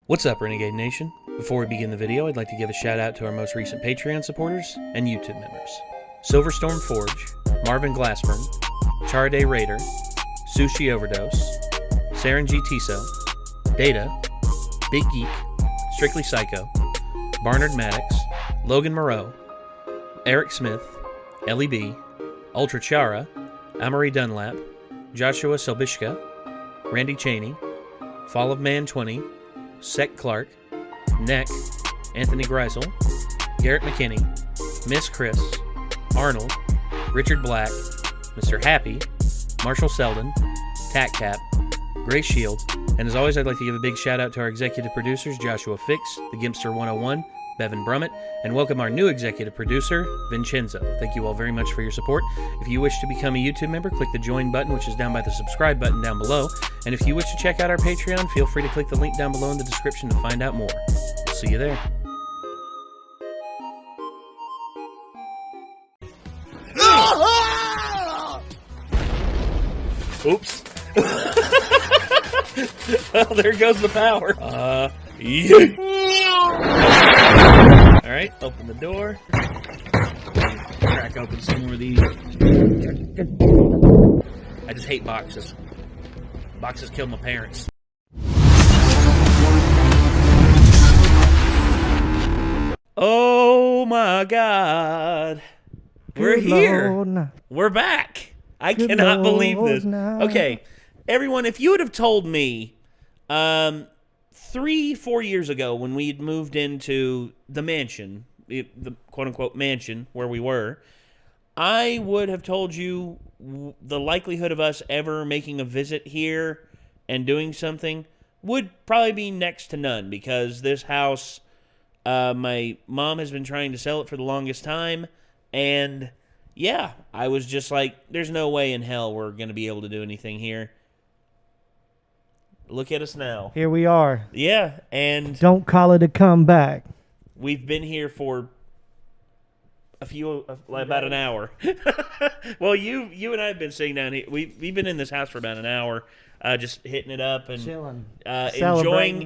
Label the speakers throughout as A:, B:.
A: What's up, Renegade Nation? Before we begin the video, I'd like to give a shout out to our most recent Patreon supporters and YouTube members. Silverstorm Forge, Marvin Glassburn, Charaday Raider, Sushi Overdose, Saren G. Tiso, Data, Big Geek, Strictly Psycho, Barnard Maddox, Logan Moreau, Eric Smith, Ellie B, Ultra Chara, Amory Dunlap, Joshua Selbishka, Randy Cheney, Fall of Man 20, Sec Clark, Neck, Anthony Greisel, Garrett McKinney, Miss Chris, Arnold, Richard Black, Mr. Happy, Marshall Selden, Tack Cap, Gray Shield, and as always, I'd like to give a big shout out to our executive producers, Joshua Fix, The Gimpster 101, Bevan Brummett, and welcome our new executive producer, Vincenzo. Thank you all very much for your support. If you wish to become a YouTube member, click the join button, which is down by the subscribe button down below. And if you wish to check out our Patreon, feel free to click the link down below in the description to find out more. We'll see you there. Oops. Well, there goes the power. Yeah. Alright, open the door. Crack open some more of these. I just hate boxes. Boxes killed my parents. Oh my God. We're here. Lord. We're back. I cannot believe this. Okay, everyone, if you would have told me 3-4 years ago when we had moved into the mansion, the quote-unquote mansion where we were, I would have told you the likelihood of us ever making a visit here and doing something would probably be next to none, because this house, my mom has been trying to sell it for the longest time, and yeah, I was just like, there's no way in hell we're going to be able to do anything here. Look at us now.
B: Here we are.
A: Yeah, and
B: don't call it a comeback.
A: We've been here for about an hour. Well, you and I have been sitting down here. We've been in this house for about an hour, just hitting it up and
B: chilling,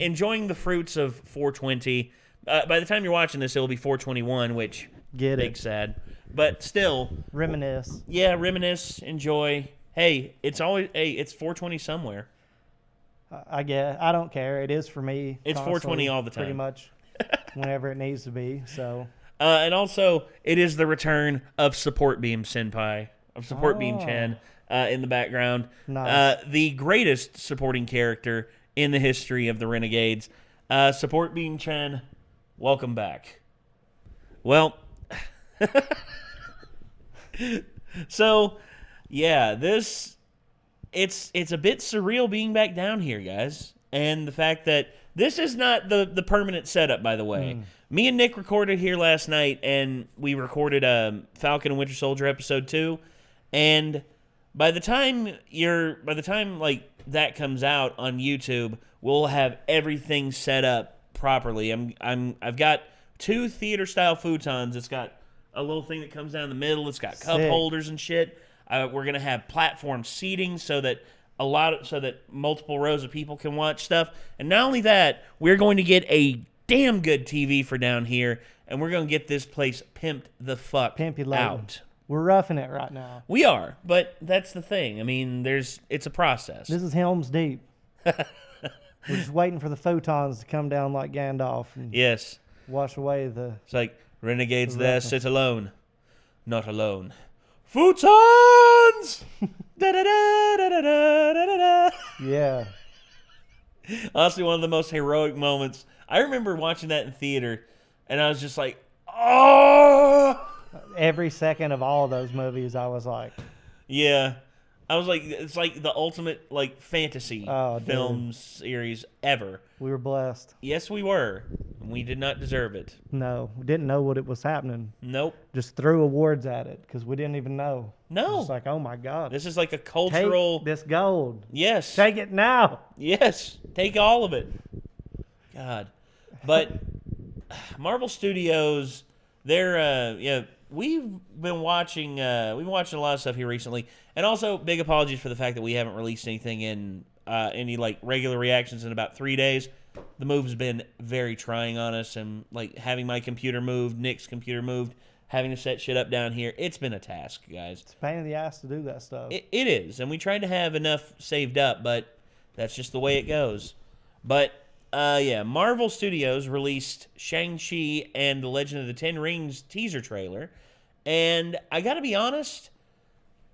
A: enjoying the fruits of 420. By the time you're watching this, it'll be 421, which big sad, but still
B: reminisce.
A: Yeah, reminisce, enjoy. Hey, it's 420 somewhere.
B: I guess I don't care. It is for me.
A: It's 420 all the time,
B: pretty much, whenever it needs to be. So,
A: and also it is the return of Support Beam Senpai, of Support Beam Chan, in the background.
B: Nice.
A: The greatest supporting character in the history of the Renegades. Support Beam Chan, welcome back. Well, so yeah, this. It's a bit surreal being back down here, guys. And the fact that this is not the permanent setup, by the way. Me and Nick recorded here last night, and we recorded Falcon and Winter Soldier episode 2. And by the time like that comes out on YouTube, we'll have everything set up properly. I've got 2 theater style futons. It's got a little thing that comes down the middle. It's got cup holders and shit. We're gonna have platform seating so that multiple rows of people can watch stuff. And not only that, we're going to get a damn good TV for down here, and we're gonna get this place pimped the fuck out.
B: We're roughing it right now.
A: We are, but that's the thing. I mean, it's a process.
B: This is Helm's Deep. We're just waiting for the photons to come down like Gandalf and wash away the.
A: It's like Renegades there sit alone, not alone. Futons!
B: Yeah.
A: Honestly, one of the most heroic moments. I remember watching that in theater, and I was just like, oh!
B: Every second of all of those movies, I was like...
A: Yeah. I was like, it's like the ultimate fantasy film series ever.
B: We were blessed.
A: Yes, we were. We did not deserve it.
B: No, we didn't know what it was happening.
A: Nope.
B: Just threw awards at it because we didn't even know.
A: No.
B: It's like, oh my God.
A: This is like a cultural...
B: Take this gold.
A: Yes.
B: Take it now.
A: Yes. Take all of it. God. But Marvel Studios, they're, we've been watching a lot of stuff here recently. And also, big apologies for the fact that we haven't released anything in any regular reactions in about 3 days. the move's been very trying on us, and like having my computer moved, Nick's computer moved, having to set shit up down here, it's been a task, guys.
B: It's a pain in the ass to do that stuff.
A: It is, and we tried to have enough saved up, but that's just the way it goes. But, yeah, Marvel Studios released Shang-Chi and the Legend of the Ten Rings teaser trailer, and I gotta be honest,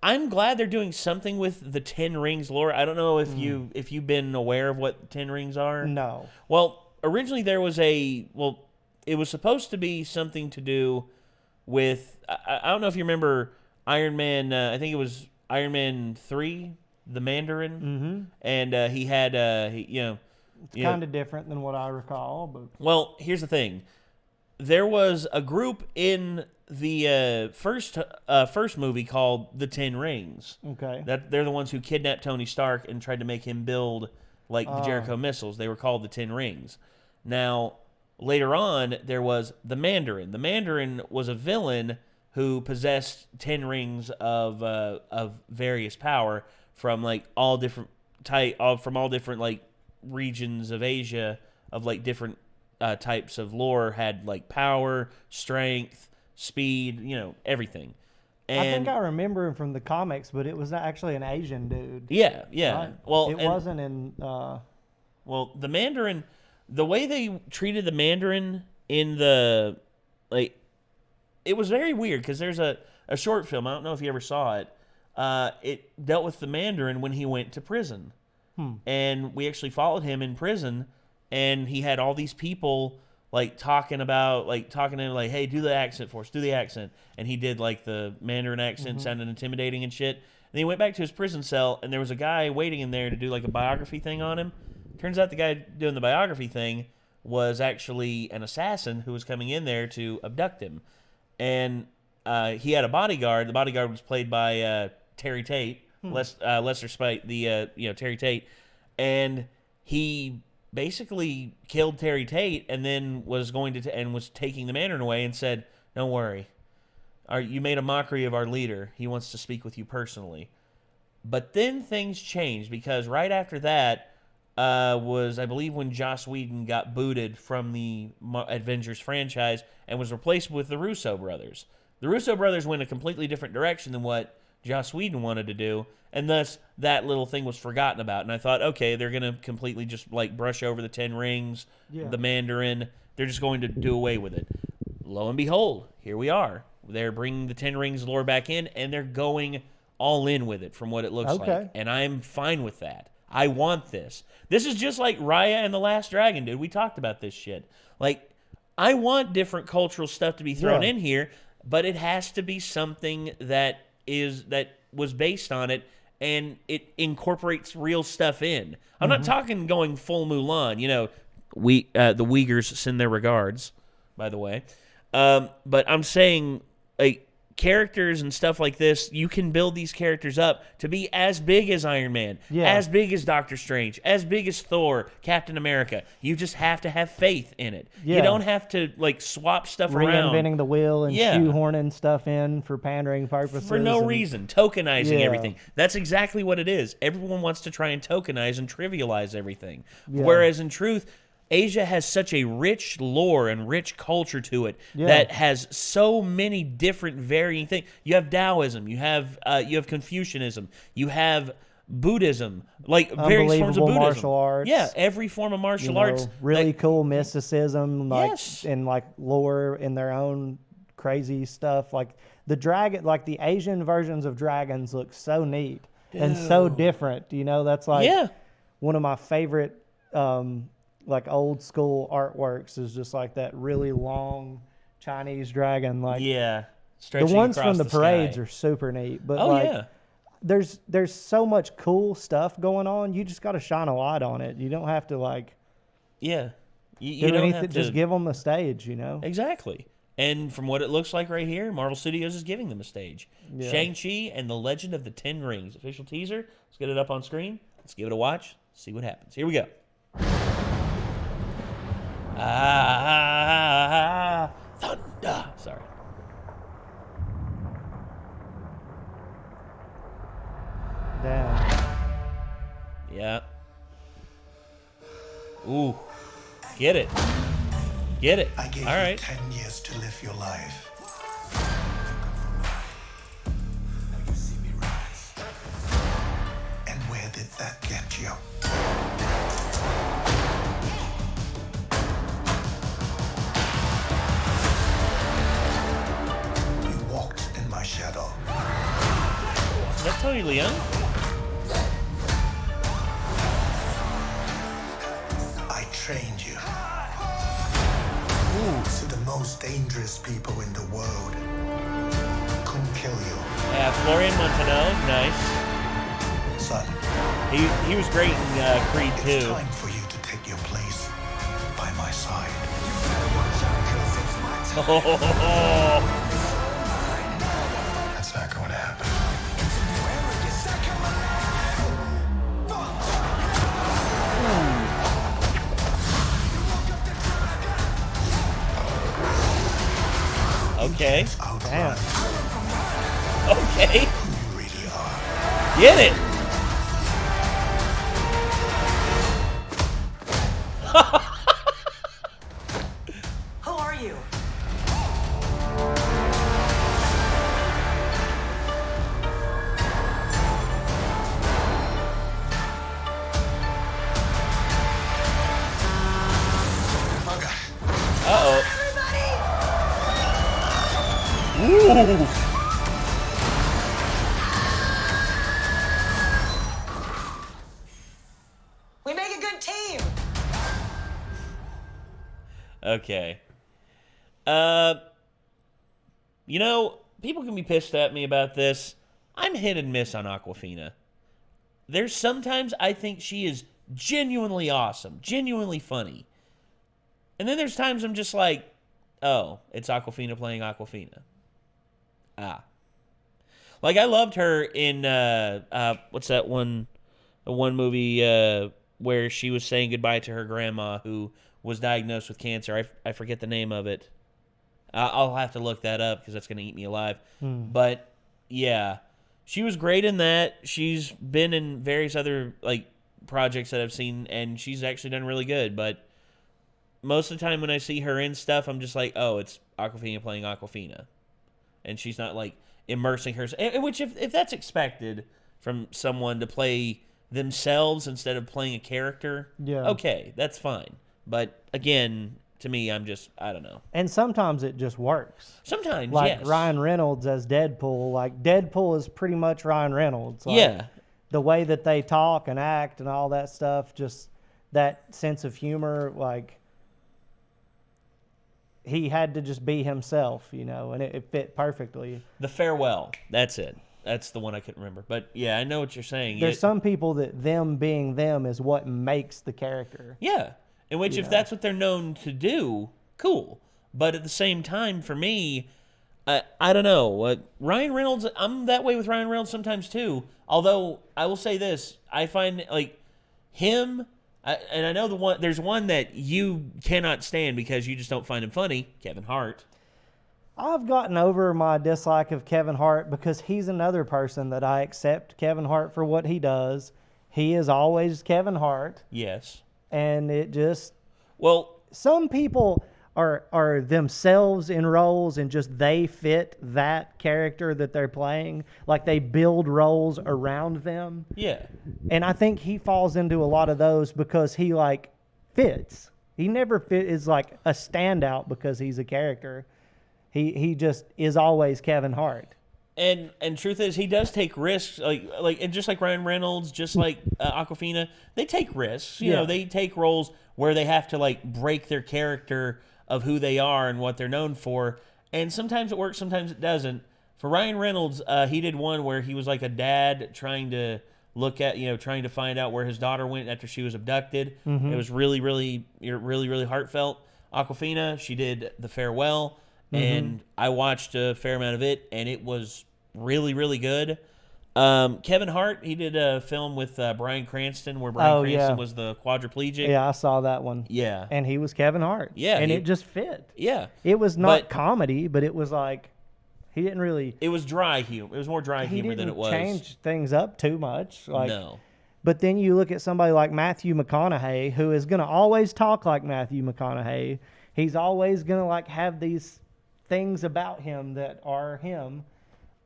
A: I'm glad they're doing something with the Ten Rings lore. I don't know if you've been aware of what Ten Rings are.
B: No.
A: Well, originally there was it was supposed to be something to do with, I don't know if you remember Iron Man, I think it was Iron Man 3, the Mandarin, and he had,
B: it's kind of different than what I recall. But
A: well, here's the thing. There was a group in the first movie called the Ten Rings.
B: Okay.
A: That they're the ones who kidnapped Tony Stark and tried to make him build like the Jericho missiles. They were called the Ten Rings. Now, later on, there was the Mandarin. The Mandarin was a villain who possessed 10 rings of various power from like all different like regions of Asia, of like different types of lore, had like power, strength, speed, everything. And
B: I think I remember him from the comics, but it was actually an Asian dude.
A: Yeah.
B: Right?
A: Well,
B: it wasn't in.
A: Well, the Mandarin, the way they treated the Mandarin in the it was very weird because there's a short film. I don't know if you ever saw it. It dealt with the Mandarin when he went to prison, and we actually followed him in prison, and he had all these people talking to him like, hey, do the accent for us, do the accent. And he did like the Mandarin accent, sounded intimidating and shit. And he went back to his prison cell, and there was a guy waiting in there to do like a biography thing on him. Turns out the guy doing the biography thing was actually an assassin who was coming in there to abduct him. And he had a bodyguard. The bodyguard was played by Terry Tate, Lester Spite, Terry Tate. And he basically killed Terry Tate and then was was taking the Mandarin away and said, "Don't worry, you made a mockery of our leader. He wants to speak with you personally." But then things changed because right after that was, I believe, when Joss Whedon got booted from the Avengers franchise and was replaced with the Russo brothers. The Russo brothers went a completely different direction than what Joss Whedon wanted to do, and thus that little thing was forgotten about. And I thought, okay, they're going to completely just brush over the 10 rings, the Mandarin. They're just going to do away with it. Lo and behold, here we are. They're bringing the 10 rings lore back in, and they're going all in with it from what it looks like. And I'm fine with that. I want this. This is just like Raya and the Last Dragon, dude. We talked about this shit. I want different cultural stuff to be thrown in here, but it has to be something that was based on it, and it incorporates real stuff in. I'm not talking going full Mulan. The Uyghurs send their regards, by the way. But I'm saying, characters and stuff like this, you can build these characters up to be as big as Iron Man, as big as Doctor Strange, as big as Thor, Captain America. You just have to have faith in it. You don't have to swap stuff around.
B: Reinventing the wheel and shoehorning stuff in for pandering purposes.
A: For no reason. Tokenizing everything. That's exactly what it is. Everyone wants to try and tokenize and trivialize everything. Whereas in truth, Asia has such a rich lore and rich culture to it that has so many different varying things. You have Taoism, you have Confucianism, you have Buddhism, various forms of Buddhism.
B: Martial arts.
A: Yeah, every form of martial arts.
B: Really cool mysticism, and lore in their own crazy stuff. The dragon, the Asian versions of dragons look so neat and so different. That's one of my favorite old school artworks is just that really long Chinese dragon. The ones from the parades are super neat. But there's so much cool stuff going on. You just got to shine a light on it. You don't have to you don't have to just give them a stage.
A: Exactly. And from what it looks like right here, Marvel Studios is giving them a stage. Shang-Chi and the Legend of the Ten Rings official teaser. Let's get it up on screen. Let's give it a watch. See what happens. Here we go. Thunder. Sorry.
B: Damn.
A: Yeah. Ooh. Get it. Get it.
C: I gave
A: All
C: you
A: right.
C: 10 years to live your life. And where did that get you? You walked in my shadow.
A: Is that Tony Leung?
C: I trained you. To the most dangerous people in the world. Couldn't kill you.
A: Yeah, Florian Montanello, nice.
C: Son,
A: He was great in Creed 2.
C: it's time for you to take your place by my side.
A: Oh,
C: That's not going to happen.
A: okay.
C: Outrun
A: Okay.
C: who you really are.
A: Get it.
D: Who are you?
A: Uh-oh. Ooh.
D: We make a good team.
A: Okay. You know, people can be pissed at me about this. I'm hit and miss on Awkwafina. There's sometimes I think she is genuinely awesome, genuinely funny. And then there's times I'm just like, oh, it's Awkwafina playing Awkwafina. Ah. Like, I loved her in, what's that one, the one movie where she was saying goodbye to her grandma who was diagnosed with cancer. I forget the name of it. I'll have to look that up because that's going to eat me alive. But, yeah, she was great in that. She's been in various other, like, projects that I've seen, and she's actually done really good. But most of the time when I see her in stuff, I'm just like, oh, it's Awkwafina playing Awkwafina. And she's not, like, immersing herself. Which, if that's expected from someone to play themselves instead of playing a character,
B: Yeah.
A: okay, that's fine. But, again, to me, I don't know.
B: And sometimes it just works.
A: Sometimes,
B: Like
A: yes.
B: Ryan Reynolds as Deadpool. Like Deadpool is pretty much Ryan Reynolds. Like,
A: Yeah.
B: The way that they talk and act and all that stuff, just that sense of humor, like he had to just be himself, you know, and it fit perfectly.
A: The Farewell. That's it. That's the one I couldn't remember. But, yeah, I know what you're saying.
B: There's some people that them being them is what makes the character.
A: Yeah. In which, if that's what they're known to do, cool. But at the same time, for me, I don't know. Ryan Reynolds, I'm that way with Ryan Reynolds sometimes too. Although, I will say this. I find, like, him, and I know there's one that you cannot stand because you just don't find him funny, Kevin Hart.
B: I've gotten over my dislike of Kevin Hart because he's another person that I accept Kevin Hart for what he does. He is always Kevin Hart.
A: Yes.
B: And it just...
A: Well,
B: some people are themselves in roles and just they fit that character that they're playing. Like they build roles around them.
A: yeah.
B: And I think he falls into a lot of those because he like fits. He never is like a standout because he's a character. He just is always Kevin Hart.
A: And truth is, he does take risks, and just like Ryan Reynolds, just like Awkwafina, they take risks. You know, they take roles where they have to like break their character of who they are and what they're known for. And sometimes it works, sometimes it doesn't. For Ryan Reynolds, he did one where he was like a dad trying to trying to find out where his daughter went after she was abducted.
B: Mm-hmm.
A: It was really, really, really, really heartfelt. Awkwafina, she did The Farewell. And I watched a fair amount of it, and it was really, really good. Kevin Hart, he did a film with Bryan Cranston where Bryan Cranston was the quadriplegic.
B: Yeah, I saw that one.
A: Yeah.
B: And he was Kevin Hart.
A: Yeah.
B: And it just fit.
A: Yeah.
B: It was not comedy, but it was like, he didn't really...
A: It was dry humor. It was more dry humor than it was.
B: He didn't change things up too much. Like,
A: no.
B: But then you look at somebody like Matthew McConaughey, who is going to always talk like Matthew McConaughey. He's always going to like have these things about him that are him.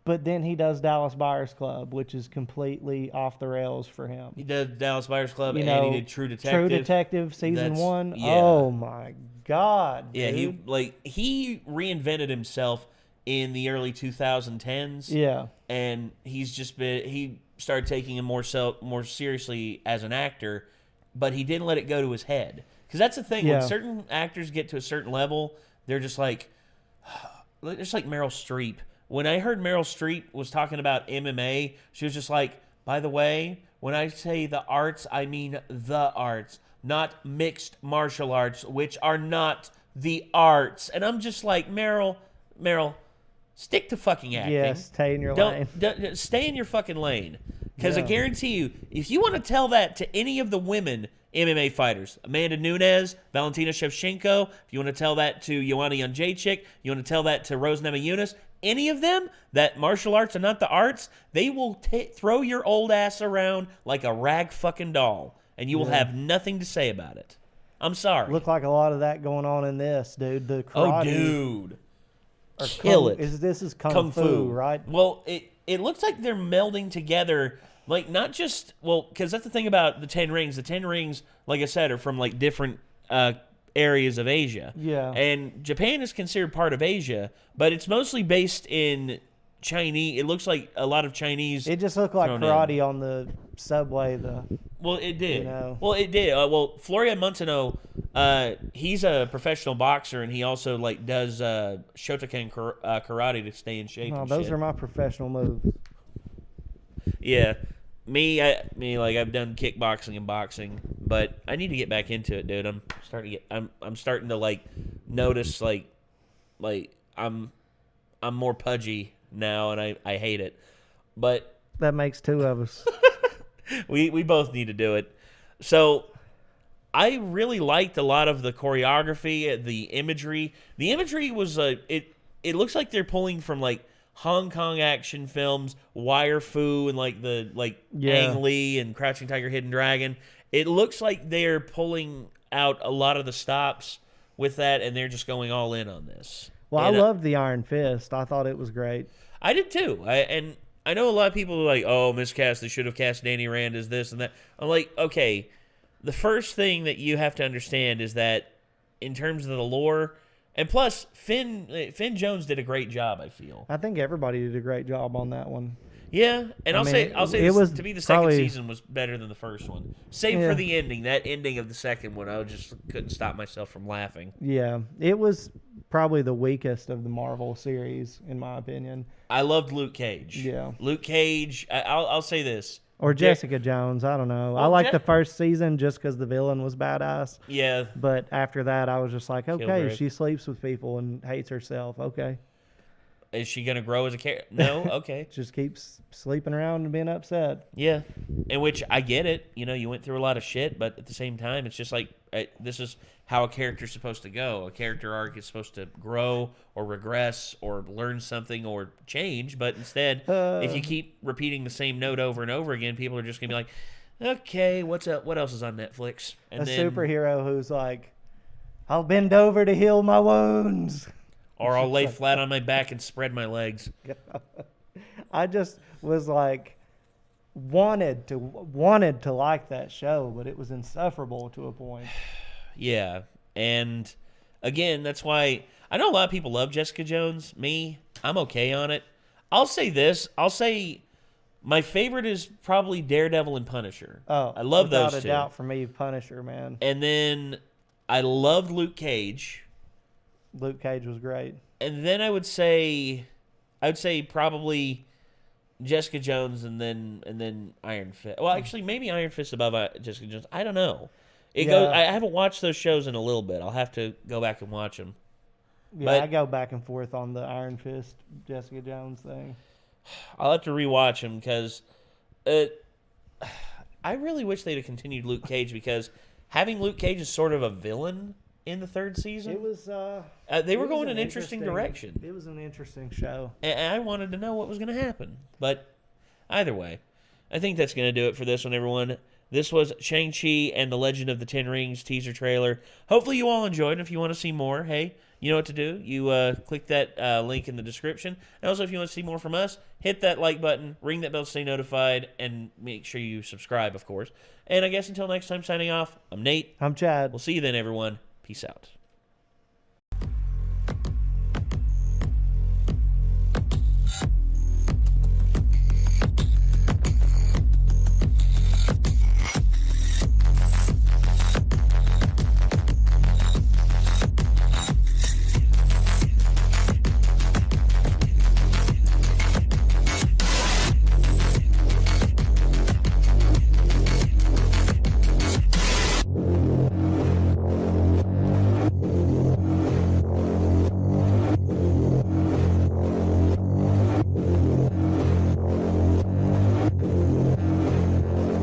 B: But then he does Dallas Buyers Club, which is completely off the rails for him.
A: He did Dallas Buyers Club,
B: You
A: and
B: know,
A: he did True Detective.
B: True Detective season 1.
A: Yeah.
B: Oh my God,
A: Yeah,
B: dude.
A: he reinvented himself in the early 2010s.
B: Yeah.
A: And he started taking him more seriously as an actor, but he didn't let it go to his head. Because that's the thing,
B: Yeah.
A: when certain actors get to a certain level, they're just like Meryl Streep. When I heard Meryl Streep was talking about MMA, she was just like, by the way, when I say the arts, I mean the arts, not mixed martial arts, which are not the arts. And I'm just like, Meryl, stick to fucking acting.
B: Yeah, stay in your lane.
A: Don't stay in your fucking lane. Because I
B: Yeah.
A: guarantee you, if you want to tell that to any of the women MMA fighters, Amanda Nunes, Valentina Shevchenko, if you want to tell that to Joanna Jędrzejczyk, you want to tell that to Rose Namajunas, any of them, that martial arts are not the arts, they will throw your old ass around like a rag fucking doll, and you will have nothing to say about it. I'm sorry.
B: Look like a lot of that going on in this, dude. The
A: Oh,
B: karate.
A: dude.
B: or
A: Kill
B: kung-
A: it.
B: This is kung fu, right?
A: Well, it looks like they're melding together, like not just, well, because that's the thing about the 10 Rings. The 10 Rings, like I said, are from like different areas of Asia.
B: Yeah.
A: And Japan is considered part of Asia, but it's mostly based in Chinese. It looks like a lot of Chinese.
B: It just looked like
A: thrown
B: karate on the subway.
A: Well, it did.
B: You know.
A: Well, it did. Florian Montano, he's a professional boxer, and he also like does Shotokan karate to stay in shape.
B: Oh,
A: and
B: those
A: shit.
B: are my professional moves.
A: Yeah, me, like I've done kickboxing and boxing, but I need to get back into it, dude. I'm starting to like notice like I'm more pudgy now, and I hate it. But
B: That makes two of us.
A: we both need to do it. So I really liked a lot of the choreography, the imagery. The imagery was it looks like they're pulling from like Hong Kong action films, Wire Fu, and like Ang Lee and Crouching Tiger, Hidden Dragon. It looks like they're pulling out a lot of the stops with that, and they're just going all in on this.
B: Well,
A: And
B: I loved the Iron Fist. I thought it was great.
A: I did too. I know a lot of people are like, oh, miscast, they should have cast Danny Rand as this and that. I'm like, okay, the first thing that you have to understand is that in terms of the lore, and plus, Finn Jones did a great job, I feel.
B: I think everybody did a great job on that one.
A: Yeah, and I'll say
B: it
A: this,
B: was
A: to me the second
B: probably-
A: season was better than the first one. Save
B: Yeah.
A: for the ending. That ending of the second one, I just couldn't stop myself from laughing.
B: Yeah, it was probably the weakest of the Marvel series, in my opinion.
A: I loved Luke Cage.
B: Yeah.
A: Luke Cage, I'll say this.
B: Or Jessica Jones, I don't know. I
A: Well,
B: liked the first season just because the villain was badass.
A: Yeah.
B: But after that, I was just like, okay,
A: Greg.
B: she sleeps with people and hates herself. Okay.
A: Is she going to grow as a character? No? Okay.
B: Just keeps sleeping around and being upset.
A: Yeah, in which I get it. You know, you went through a lot of shit, but at the same time, it's just like this is how a character's supposed to go. A character arc is supposed to grow or regress or learn something or change. But instead, if you keep repeating the same note over and over again, people are just gonna be like, "Okay, what's up? What else is on Netflix?" And
B: A superhero who's like, I'll bend over to heal my wounds.
A: or I'll lay flat on my back and spread my legs.
B: I just was like, wanted to like that show, but it was insufferable to a point.
A: Yeah, and again, that's why I know a lot of people love Jessica Jones. Me, I'm okay on it. I'll say this. I'll say my favorite is probably Daredevil and Punisher.
B: Oh,
A: I love
B: without
A: those
B: a
A: two.
B: doubt for me, Punisher, man.
A: And then I loved Luke Cage.
B: Luke Cage was great.
A: And then I would say probably Jessica Jones and then Iron Fist. Well, actually, maybe Iron Fist above Jessica Jones. I don't know. I haven't watched those shows in a little bit. I'll have to go back and watch them.
B: Yeah,
A: But-
B: I go back and forth on the Iron Fist, Jessica Jones thing.
A: I'll have to rewatch them because I really wish they'd have continued Luke Cage because having Luke Cage as sort of a villain in the third season,
B: It was.
A: they were going in an interesting direction.
B: It was an interesting show.
A: And I wanted to know what was going to happen. But either way, I think that's going to do it for this one, everyone. This was Shang-Chi and the Legend of the Ten Rings teaser trailer. Hopefully you all enjoyed. And if you want to see more, hey, you know what to do. You click that link in the description. And also, if you want to see more from us, hit that like button, ring that bell to stay notified, and make sure you subscribe, of course. And I guess until next time, signing off, I'm Nate.
B: I'm Chad.
A: We'll see you then, everyone. Peace out.